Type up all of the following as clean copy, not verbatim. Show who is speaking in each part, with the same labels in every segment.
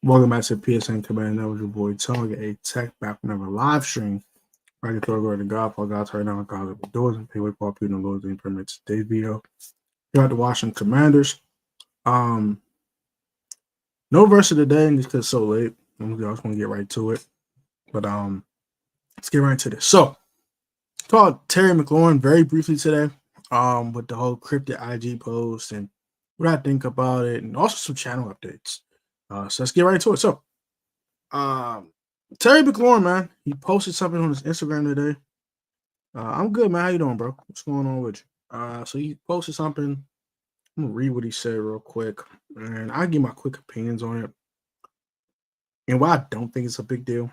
Speaker 1: Welcome back to PSN Command. That was your boy Target, a tech back from a live stream. Right to throw to God for guys right now. God of the doors and pay with Paul Peter and Lords and permits today's video. You got the Washington Commanders. No verse of the day just because it's so late. I just want to get right to it. But let's get right into this. So talked Terry Mclaurin very briefly today. With the whole CRYPTIC IG post and what I think about it, and also some channel updates. So let's get right into it. So Terry Mclaurin, man, he posted something on his Instagram today. I'm good, man. How you doing, bro? What's going on with you? So he posted something. I'm gonna read what he said real quick, and I'll give my quick opinions on it. And why I don't think it's a big deal.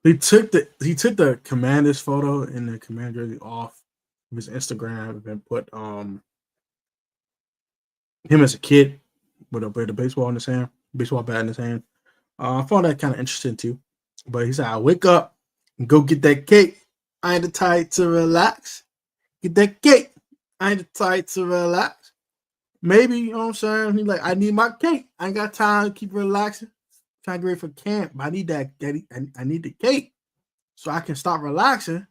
Speaker 1: He took the Commanders photo and the Commander jersey off of his Instagram and put him as a kid with a baseball in his hand, baseball bat in his hand. I found that kind of interesting too. But he said, I wake up and go get that cake. I ain't the type to relax. Get that cake. I ain't the type to relax. Maybe, you know what I'm saying? He's like, I need my cake. I ain't got time to keep relaxing. Trying to get ready for camp. But I need that. I need the cake so I can stop relaxing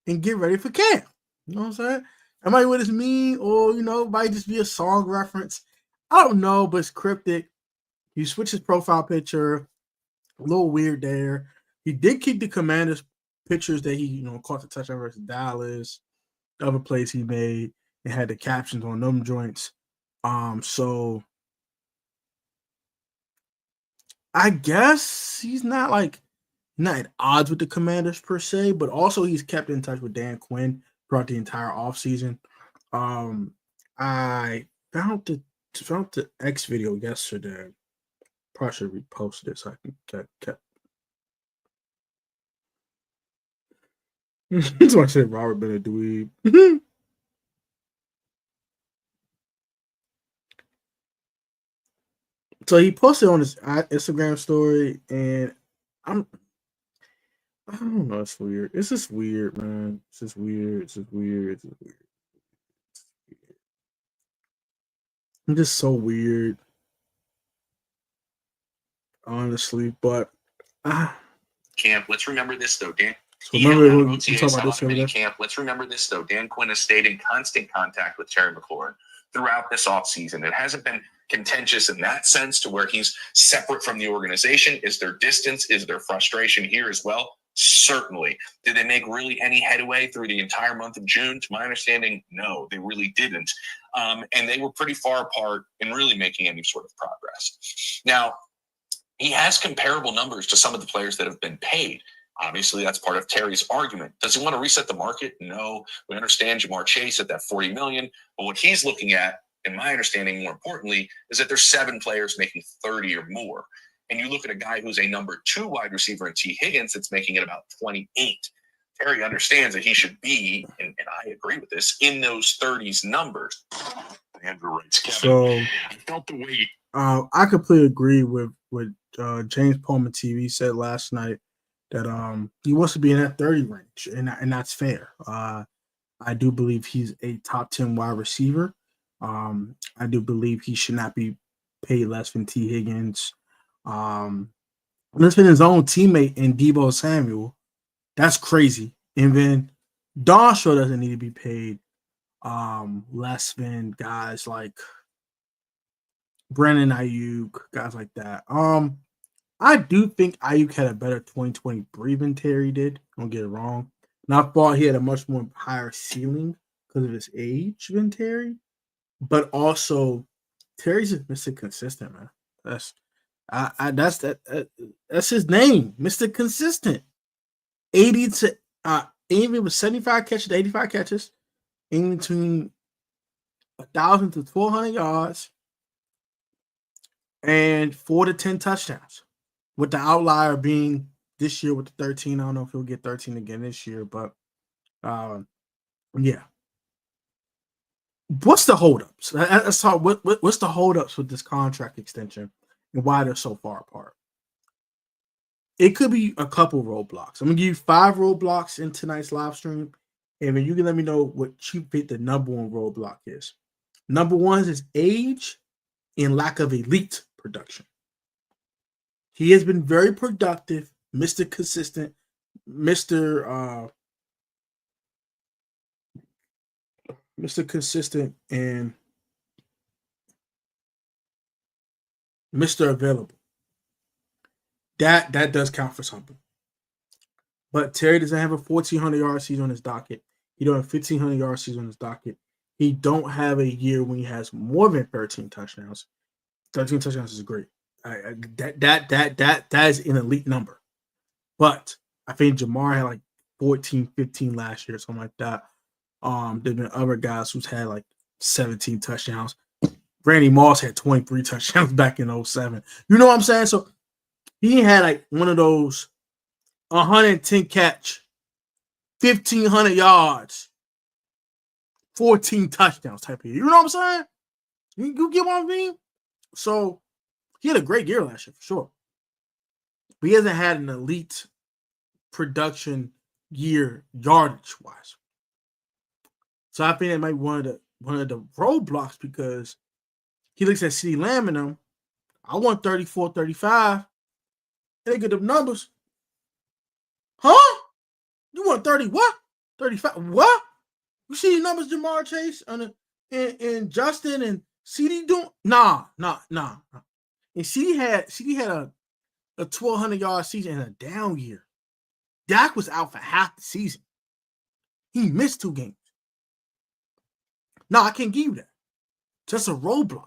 Speaker 1: and get ready for camp. You know what I'm saying? It might be what it's mean, or, it might just be a song reference. I don't know, but it's cryptic. He switched his profile picture. A little weird there. He did keep the Commanders pictures that he, caught the touchdown versus Dallas, the other plays he made, and had the captions on them joints. So I guess he's not at odds with the Commanders per se, but also he's kept in touch with Dan Quinn throughout the entire offseason. I found the X video yesterday. Probably should repost this so I can get. That's why I said Robert been a dweeb. So he posted on his Instagram story, and I don't know. It's weird. It's just weird, man. It's just weird. I'm just so weird, honestly. But
Speaker 2: camp. Let's remember this though, Dan.
Speaker 1: So remember we talked about this
Speaker 2: over camp. Let's remember this though. Dan Quinn has stayed in constant contact with Terry Mclaurin throughout this offseason. It hasn't been contentious in that sense to where he's separate from the organization. Is there distance? Is there frustration here as well? Certainly. Did they make really any headway through the entire month of June? To my understanding, no, they really didn't. And they were pretty far apart in really making any sort of progress. Now, he has comparable numbers to some of the players that have been paid. Obviously, that's part of Terry's argument. Does he want to reset the market? No. We understand Jamar Chase at that $40 million. But what he's looking at, in my understanding, more importantly, is that there's 7 players making 30 or more. And you look at a guy who's a number 2 wide receiver in T. Higgins that's making it about 28. Terry understands that he should be, and I agree with this, in those 30s numbers.
Speaker 3: Andrew writes, Kevin,
Speaker 1: so
Speaker 3: I felt the way.
Speaker 1: I completely agree with what James Pullman TV said last night, that he wants to be in that 30 range, and that's fair. I do believe he's a top 10 wide receiver. I do believe he should not be paid less than T. Higgins. Less than his own teammate in Deebo Samuel. That's crazy. And then Don Shaw doesn't need to be paid less than guys like Brandon Ayuk, guys like that. I do think Ayuk had a better 2023 than Terry did. Don't get it wrong. And I thought he had a much more higher ceiling because of his age than Terry. But also, Terry's just Mr. Consistent, man. That's his name, Mr. Consistent. 80 to even with 75 catches to 85 catches, in between 1,000 to 1,200 yards, and 4 to 10 touchdowns. With the outlier being this year with the 13. I don't know if he'll get 13 again this year, but yeah. What's the holdups? Let's talk. What's the holdups with this contract extension and why they're so far apart? It could be a couple roadblocks. I'm gonna give you 5 roadblocks in tonight's live stream, and then you can let me know what you think the number 1 roadblock is. Number 1 is age and lack of elite production. He has been very productive, Mr. Consistent, Mr. Mr. Consistent, and Mr. Available. That does count for something. But Terry doesn't have a 1,400-yard season on his docket. He don't have a 1,500-yard season on his docket. He don't have a year when he has more than 13 touchdowns. 13 touchdowns is great. That is an elite number. But I think Jamar had like 14, 15 last year, something like that. There's been other guys who's had like 17 touchdowns. Randy Moss had 23 touchdowns back in 07. You know what I'm saying? So he had like one of those 110 catch, 1,500 yards, 14 touchdowns type of year. You know what I'm saying? You get what I mean? So he had a great year last year for sure. But he hasn't had an elite production year yardage wise. So I think that might be one of the roadblocks because he looks at CeeDee Lamb and them. I want 34, 35. They get them numbers. Huh? You want 30 what? 35 what? You see the numbers Jamar Chase and Justin and CeeDee doing? Nah. And CeeDee had a 1,200-yard season and a down year. Dak was out for half the season. He missed 2 games. No, I can't give you that. Just a roadblock,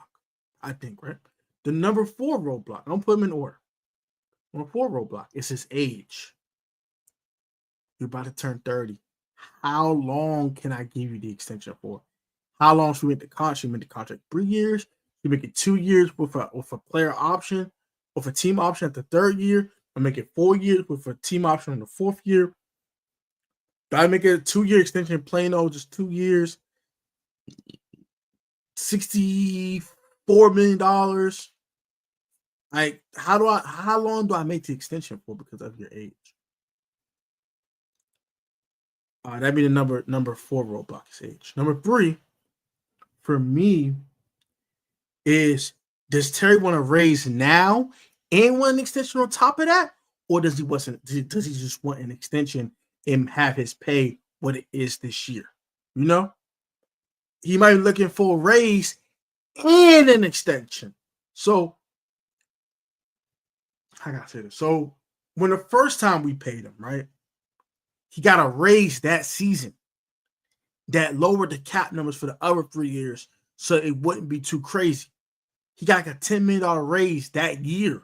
Speaker 1: I think, right? The number 4 roadblock. Don't put him in order. Number 4 roadblock is his age. You're about to turn 30. How long can I give you the extension for? How long should we make the contract? Should we make the contract 3 years? Should we make it 2 years with a player option, with a team option at the 3rd year? Or make it 4 years with a team option in the 4th year? Do I make it a 2-year extension plain old, just 2 years? $64 million. Like, how long do I make the extension for because of your age? That'd be the number 4 roadblock is age. Number 3, for me, is does Terry want to raise now and want an extension on top of that? Or does he just want an extension and have his pay what it is this year? You know? He might be looking for a raise and an extension. So, I gotta say this. So, when the first time we paid him, right, he got a raise that season that lowered the cap numbers for the other 3 years so it wouldn't be too crazy. He got like a $10 million raise that year,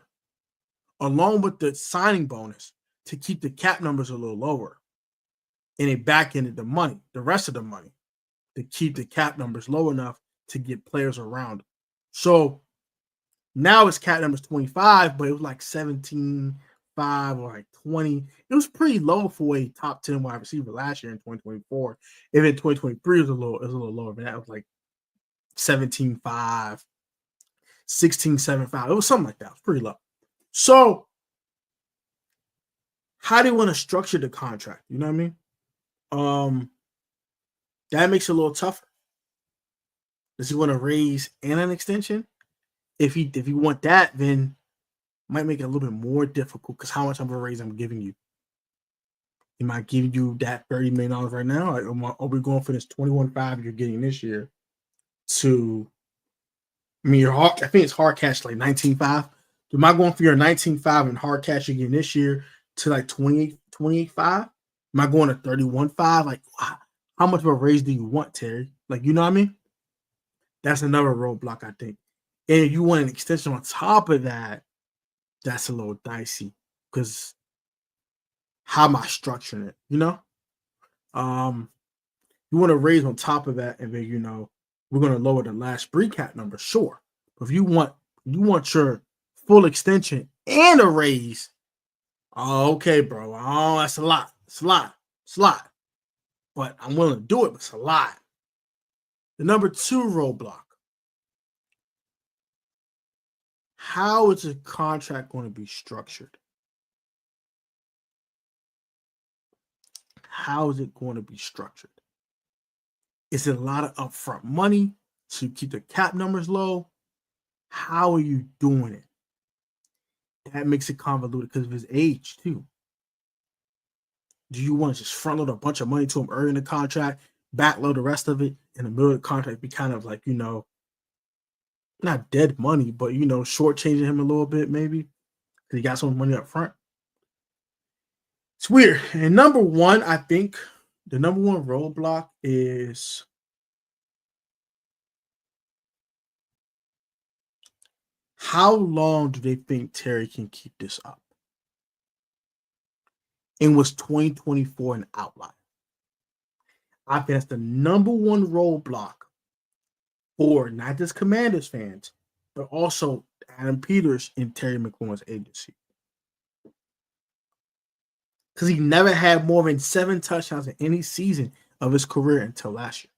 Speaker 1: along with the signing bonus to keep the cap numbers a little lower. And it back-ended the rest of the money, to keep the cap numbers low enough to get players around him. So now his cap number is 25, but it was like 17.5 or like 20. It was pretty low for a top 10 wide receiver last year in 2024. If in 2023 it was a little lower, but that was like 17.5, 16.75. It was something like that. It was pretty low. So how do you want to structure the contract? You know what I mean? That makes it a little tougher. Does he want to raise and an extension? If he want that, then it might make it a little bit more difficult because how much of a raise I'm giving you? He might give you that $30 million right now. Are we going for this 21.5 you're getting this year to? I mean, I think it's hard cash like 19.5. Am I going for your 19.5 and hard cash you're getting this year to like 28.5? Am I going to 31.5? Like, how much of a raise do you want, Terry? Like, you know what I mean? That's another roadblock, I think. And if you want an extension on top of that, that's a little dicey because how am I structuring it? You know, you want to raise on top of that, and then we're going to lower the last free cap number, sure. But if you want your full extension and a raise, okay, bro. Oh, that's a lot. It's a lot. But I'm willing to do it, but it's a lot. The number 2 roadblock. How is a contract going to be structured? How is it going to be structured? Is it a lot of upfront money to keep the cap numbers low? How are you doing it? that makes it convoluted because of his age too. Do you want to just front load a bunch of money to him early in the contract, backload the rest of it in the middle of the contract, be kind of like, not dead money, but shortchanging him a little bit maybe because he got so much money up front? It's weird. And number one, I think the number one roadblock is how long do they think Terry can keep this up? And was 2024 an outlier? I think that's the number one roadblock for not just Commanders fans, but also Adam Peters and Terry McLaurin's agency. Because he never had more than 7 touchdowns in any season of his career until last year.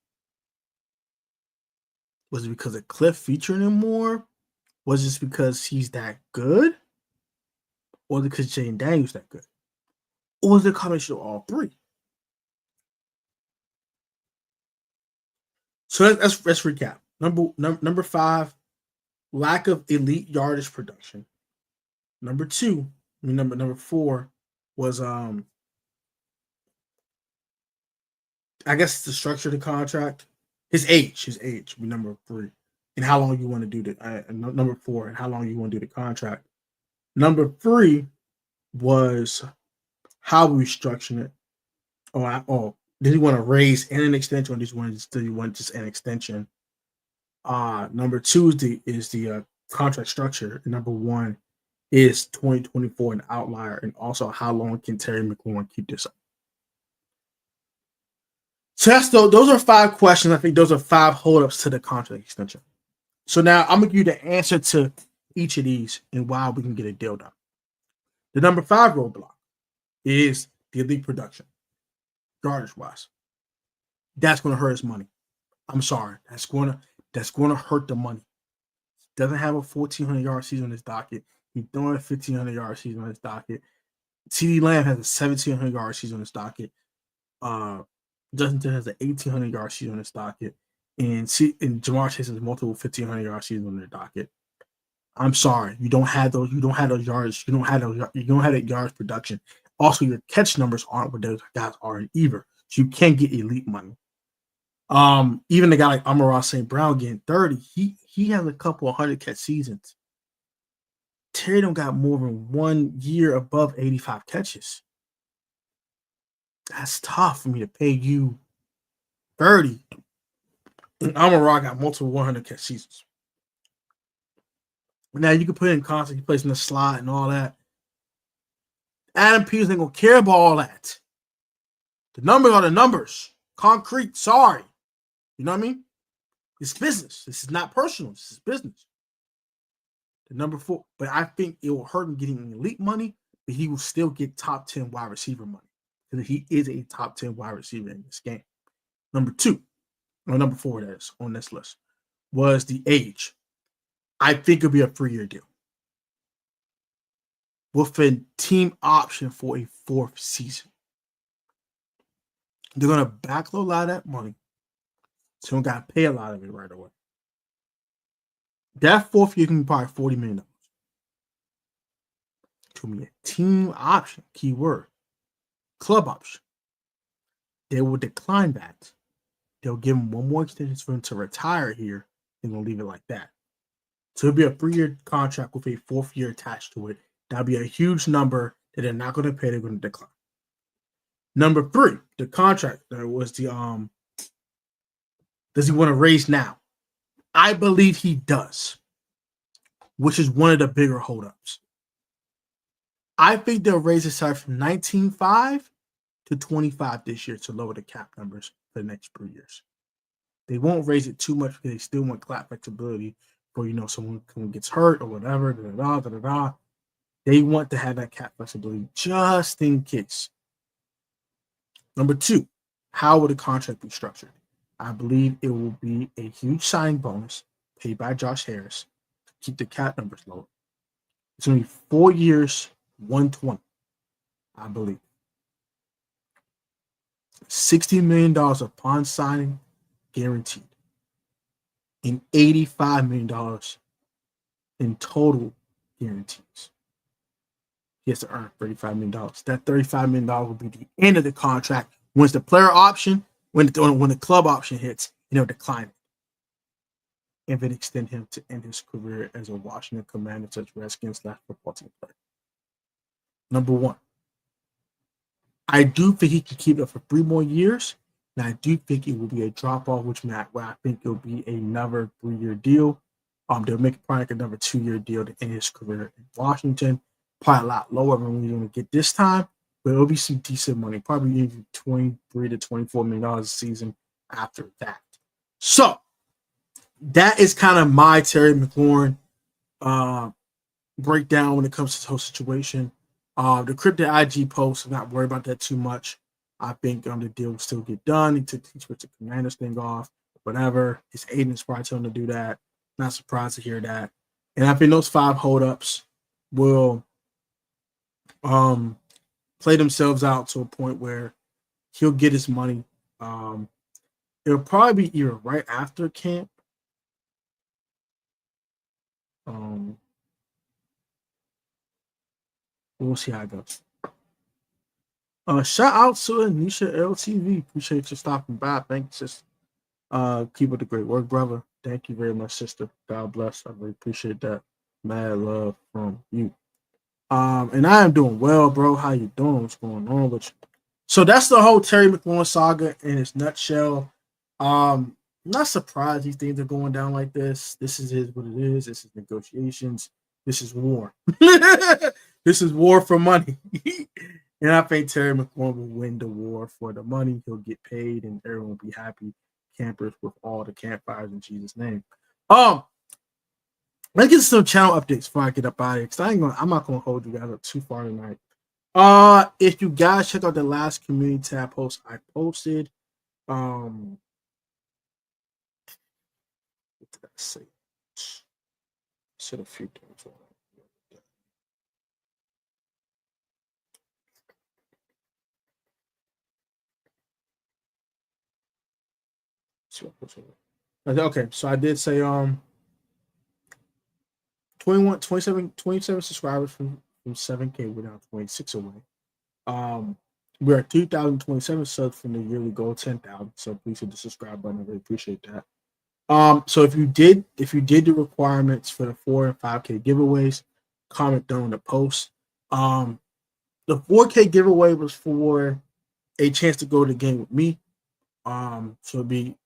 Speaker 1: Was it because of Cliff featuring him more? Was it because he's that good? Or was it because Jaden Daniels that good? Or was it a combination of all three? So let's recap. Number 5, lack of elite yardage production. Number 4 was I guess the structure of the contract. His age. Number 3, and how long you want to do the number 4, and how long you want to do the contract. Number 3 was how we structuring it. Did he want to raise and an extension, or did he want just an extension? Number 2 is the contract structure, and number 1 is 2024 an outlier, and also how long can Terry McLaurin keep this up? So those are 5 questions. I think those are 5 holdups to the contract extension. So now I'm gonna give you the answer to each of these and why we can get a deal done. The number 5 roadblock is the elite production, yardage wise. That's going to hurt his money. I'm sorry. That's going to hurt the money. Doesn't have a 1,400-yard season on his docket. He's throwing a 1,500-yard season on his docket. CeeDee Lamb has a 1,700-yard season on his docket. Justin has an 1,800-yard season on his docket. And Jamar Chase has multiple 1,500-yard seasons on their docket. I'm sorry. You don't have those yards. You don't have that yards production. Also, your catch numbers aren't what those guys are in either. So you can't get elite money. Even the guy like Amon-Ra St. Brown getting 30, he has a couple of 100 catch seasons. Terry don't got more than 1 year above 85 catches. That's tough for me to pay you 30. And Amon-Ra got multiple 100 catch seasons. Now you can put in concept, he plays in the slot and all that. Adam Peters ain't gonna care about all that. The numbers are the numbers. Concrete, sorry. You know what I mean? It's business. This is not personal. This is business. The number 4, but I think it will hurt him getting elite money, but he will still get top 10 wide receiver money because he is a top 10 wide receiver in this game. Number 4, that is on this list, was the age. I think it'll be a 3-year deal with a team option for a 4th season. They're going to backload a lot of that money, so you don't got to pay a lot of it right away. That 4th year can be probably $40 million. To me, a team option, keyword, club option. They will decline that. They'll give him 1 more extension for him to retire here, and they'll leave it like that. So it'll be a 3-year contract with a 4th year attached to it. That'll be a huge number that they're not going to pay. They're going to decline. Number 3, the contract was the does he want to raise now? I believe he does, which is one of the bigger holdups. I think they'll raise his salary from $19.5 to $25 this year to lower the cap numbers for the next 3 years. They won't raise it too much because they still want cap flexibility for someone gets hurt or whatever. They want to have that cap flexibility just in case. Number 2, how will the contract be structured? I believe it will be a huge signing bonus paid by Josh Harris to keep the cap numbers low. It's going to be 4 years, $120, I believe. $60 million upon signing, guaranteed. And $85 million in total guarantees. he has to earn $35 million. That $35 million will be the end of the contract. Once the player option, when the club option hits, they'll decline it. And then extend him to end his career as a Washington Commander / Redskins football team player. Number one, I do think he can keep it for 3 more years. And I do think it will be a drop off, which I think it'll be another 3-year deal. They'll make probably like another 2-year deal to end his career in Washington. Probably a lot lower than we're going to get this time, but it'll be some decent money. Probably even $23 to $24 million a season after that. So that is kind of my Terry McLaurin breakdown when it comes to the whole situation. The CRYPTIC IG post, I'm not worried about that too much. I think the deal will still get done. He took the Commanders thing off, whatever. His agent's probably telling him to do that. Not surprised to hear that. And I think those 5 holdups will play themselves out to a point where he'll get his money. It'll probably be either right after camp. We'll see how it goes. Shout out to Anisha LTV. Appreciate you stopping by. Thanks, sister. Keep up the great work, brother. Thank you very much, sister. God bless. I really appreciate that. Mad love from you. And I am doing well, bro. How you doing? What's going on with you? So that's the whole Terry McLaurin saga in its nutshell. Not surprised these things are going down like this. This is what it is. This is negotiations. This is war. This is war for money. And I think Terry McLaurin will win the war for the money. He'll get paid, and everyone will be happy campers with all the campfires in Jesus' name. Let's get some channel updates before I get up out of here, because I'm not gonna hold you guys up too far tonight. If you guys check out the last community tab post I posted, what did I say? I said a few things. Okay, so I did say 27 subscribers from 7K. We're now 26 away. We're at 2,027 subs from the yearly goal 10,000. So please hit the subscribe button. I really appreciate that. So if you did the requirements for the 4 and 5K giveaways, comment down in the post. The 4K giveaway was for a chance to go to the game with me. So it'll be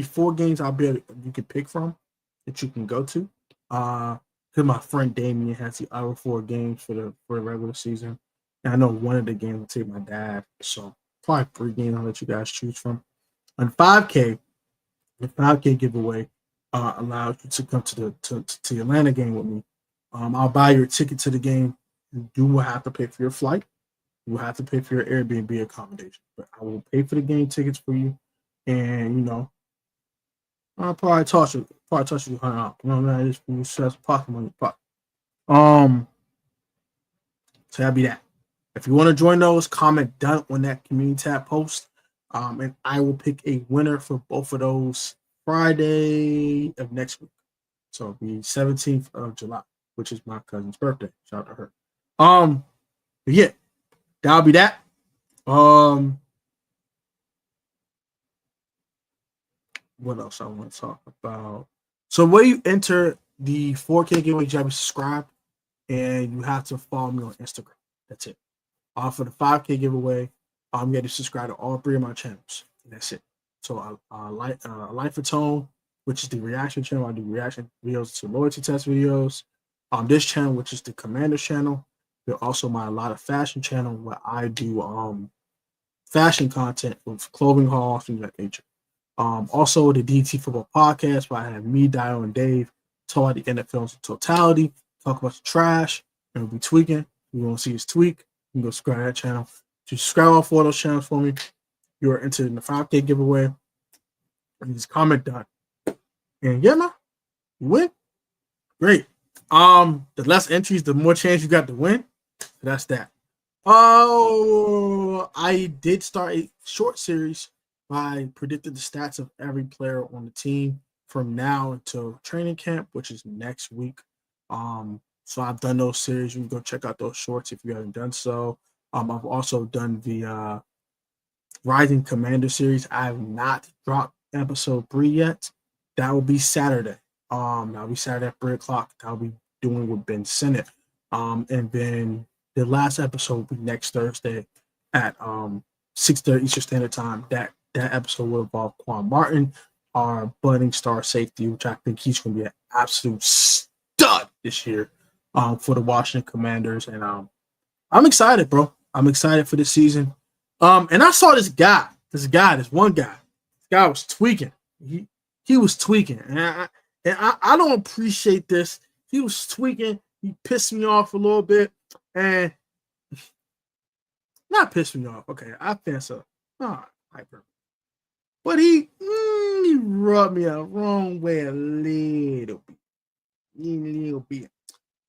Speaker 1: 4 games you can pick from that you can go to. Because my friend Damien has the other 4 games for the regular season. And I know one of the games will take my dad. So probably 3 games I'll let you guys choose from. On 5K, the 5K giveaway allows you to come to the Atlanta game with me. I'll buy your ticket to the game. You will have to pay for your flight. You will have to pay for your Airbnb accommodation. But I will pay for the game tickets for you. And, I'll probably toss you $100. Man, just when you set pocket money pot. So that'll be that. If you want to join those, comment down on that community tab post. And I will pick a winner for both of those Friday of next week. So it'll be 17th of July, which is my cousin's birthday. Shout out to her. But yeah, that'll be that. What else I want to talk about? So when you enter the 4K giveaway, you have to subscribe, and you have to follow me on Instagram. That's it. For the 5K giveaway, you have to subscribe to all 3 of my channels. And that's it. So Life of Tone, which is the reaction channel. I do reaction videos to loyalty test videos. This channel, which is the Commander's channel. There's also my A Lot of Fashion channel, where I do fashion content with clothing hauls, things like that nature. Also the DT Football Podcast, where I have me, Dio, and Dave talk about the NFL in totality, talk about the trash, and we'll be tweaking. You want to see us tweak, you can go subscribe to that channel. If you subscribe all 4 of those channels for me, you are entered in the 5K giveaway. And just comment done. And yeah, man, you win. Great. The less entries, the more chance you got to win. So that's that. Oh, I did start a short series. I predicted the stats of every player on the team from now until training camp, which is next week. So I've done those series. You can go check out those shorts if you haven't done so. I've also done the Rising Commander series. I have not dropped episode 3 yet. That will be Saturday. That'll be Saturday at 3:00. I'll be doing with Ben Sennett. And then the last episode will be next Thursday at 6:30 Eastern Standard Time. That episode will involve Quan Martin, our budding star safety, which I think he's going to be an absolute stud this year for the Washington Commanders. And I'm excited, bro. I'm excited for this season. And I saw this one guy. This guy was tweaking. He was tweaking. And I don't appreciate this. He was tweaking. He pissed me off a little bit. And not pissed me off. Okay, I think so. Hyper. But he rubbed me the wrong way a little bit.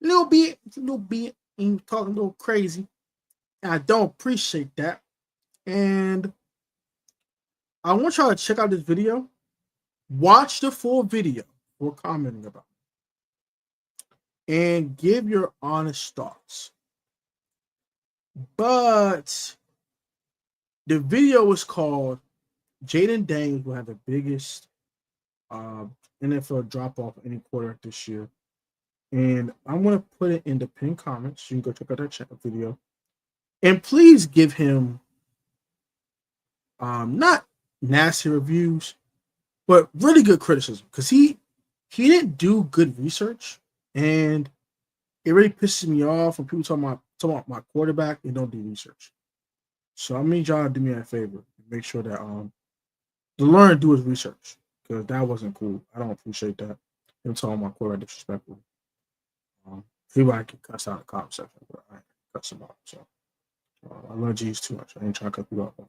Speaker 1: Little bit. And talking a little crazy. And I don't appreciate that. And I want y'all to check out this video. Watch the full video we're commenting about. And give your honest thoughts. But the video is called Jaden Daniels will have the biggest NFL drop-off any quarterback this year. And I'm going to put it in the pinned comments. You can go check out that video. And please give him not nasty reviews, but really good criticism. Because he didn't do good research. And it really pisses me off when people talk about my quarterback and don't do research. So I need y'all to do me a favor. Make sure that the learn do his research. Because that wasn't cool. I don't appreciate that. Him talking my quarterback disrespectful. People I can cuss out in the comment section, but I ain't cuss them out. So I love G's too much. I ain't trying to cut people out.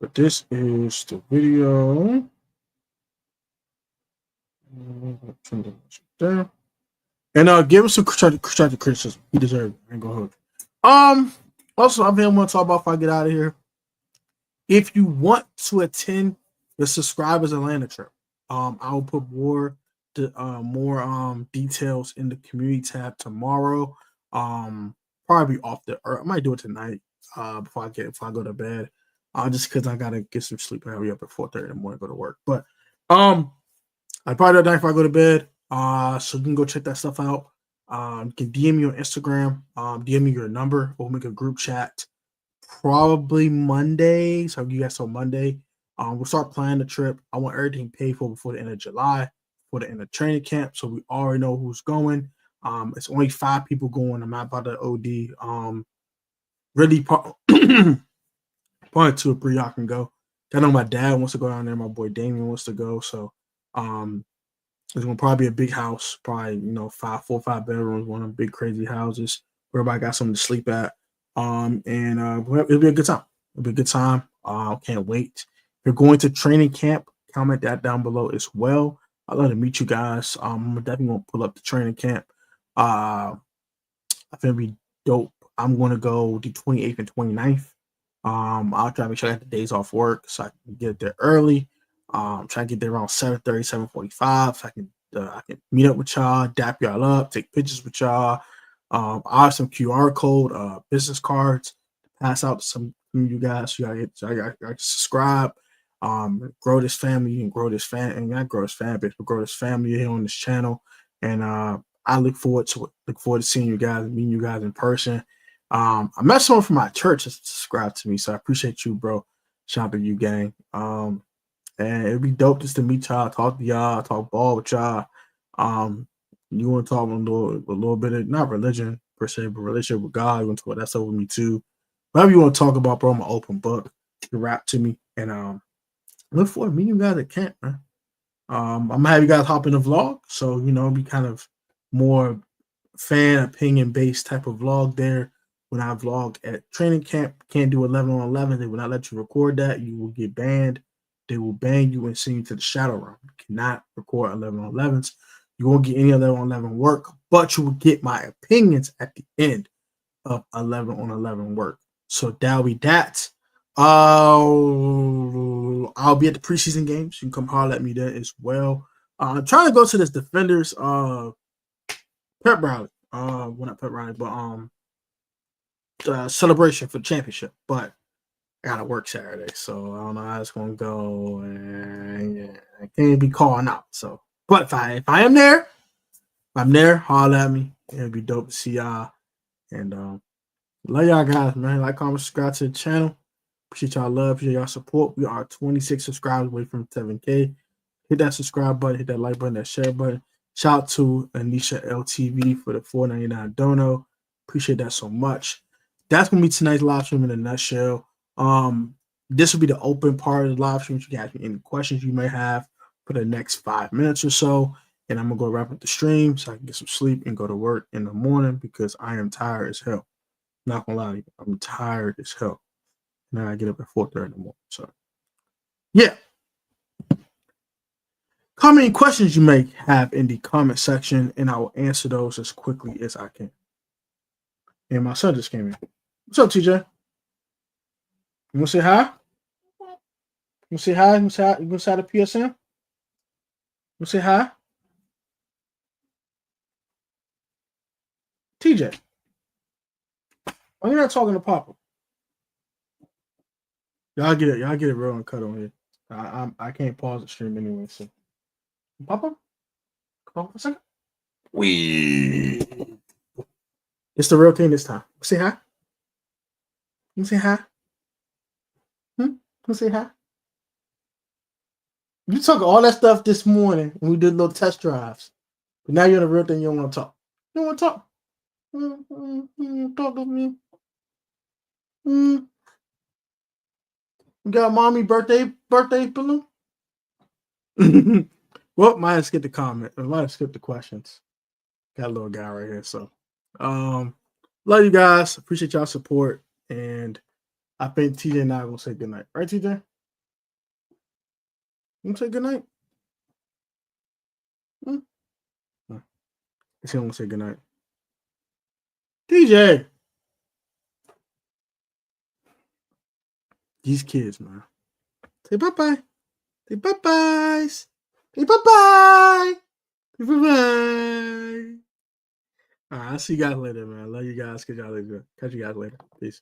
Speaker 1: But this is the video. There. And give us some constructive criticism. He deserves it. I ain't gonna hold you. Also, I'm going to talk about before I get out of here. If you want to attend the Subscribers Atlanta trip, I will put more details in the community tab tomorrow. Probably off I might do it tonight before I go to bed. Just because I gotta get some sleep and hurry up at 4:30 in the morning, go to work. But I probably do it tonight before I go to bed. So you can go check that stuff out. You can DM me on Instagram. DM me your number. We'll make a group chat probably Monday. So you guys saw Monday. We'll start planning the trip. I want everything paid for before the end of July, for the end of training camp. So we already know who's going. It's only 5 people going. I'm not about to OD. Really, probably 2 or 3 y'all can go. I know my dad wants to go down there. My boy Damien wants to go. So it's gonna probably be a big house, probably 4 or 5 bedrooms, one of them big crazy houses where everybody got something to sleep at. And it'll be a good time. It'll be a good time. Can't wait. If you're going to training camp, comment that down below as well. I'd love to meet you guys. I'm definitely gonna pull up the training camp. I think it'll be dope. I'm gonna go the 28th and 29th. I'll try to make sure I got the days off work so I can get there early. Try to get there around 7:30, 7:45 so I can meet up with y'all, dap y'all up, take pictures with y'all. I have some QR code, business cards to pass out to some of you guys. So I can subscribe, grow this family and grow this fan, and not grow this fan base, but grow this family here on this channel. And I look forward to it. Look forward to seeing you guys, meeting you guys in person. I met someone from my church that subscribed to me, so I appreciate you, bro. Shout out to you, gang. And it'd be dope just to meet y'all, talk to y'all, talk ball with y'all. You want to talk a little bit of not religion per se, but relationship with God. You want to talk that stuff with me too. Whatever you want to talk about, bro, I'm an open book. You rap to me, and look forward to meeting you guys at camp, man. I'm gonna have you guys hop in the vlog, so be kind of more fan opinion based type of vlog there. When I vlog at training camp, can't do 11 on 11. They will not let you record that. You will get banned. They will ban you and send you to the shadow room. You cannot record 11 on 11s. You won't get any 11 on 11 work, but you will get my opinions at the end of 11 on 11 work. So that'll be that. I'll be at the preseason games. You can come holler at me there as well. I'm trying to go to this Defenders pep rally. Well, not pep rally, but celebration for the championship. But I gotta work Saturday, so I don't know how it's gonna go, and yeah, I can't be calling out. So, but if I am there, I'm there. Holler at me. It'd be dope to see y'all. And love y'all guys, man. Like, comment, subscribe to the channel. Appreciate y'all love. Appreciate y'all support. We are 26 subscribers away from 7K. Hit that subscribe button. Hit that like button. That share button. Shout out to Anisha LTV for the $4.99 dono. Appreciate that so much. That's gonna be tonight's live stream in a nutshell. This will be the open part of the live stream. You can ask me any questions you may have for the next 5 minutes or so. And I'm gonna go wrap up the stream so I can get some sleep and go to work in the morning because I am tired as hell. Not gonna lie to you, I'm tired as hell. Now I get up at 4:30 in the morning. So yeah. Comment any questions you may have in the comment section, and I will answer those as quickly as I can. And my son just came in. What's up, TJ? You wanna say hi? You wanna say hi? You wanna say hi? You wanna say hi to PSM? You wanna say hi? TJ. Why you not talking to Papa? Y'all get it real uncut on here. I can't pause the stream anyway, so Papa? Come on for a second. It's the real thing this time. Say hi. You say hi? You say hi? You took all that stuff this morning when we did little test drives. But now you're in the real thing, you don't want to talk. You don't want to talk. Talk to me. You got mommy birthday balloon? Well, might have skipped the comment. I might have skipped the questions. Got a little guy right here. So love you guys. Appreciate y'all support. And I think TJ and I are gonna say goodnight. Right, TJ? You gonna say goodnight? He's gonna say goodnight. TJ. These kids, man. Say bye-bye. Say bye-byes. Say bye-bye. Say bye-bye. All right, I'll see you guys later, man. Love you guys. Catch you guys later. Peace.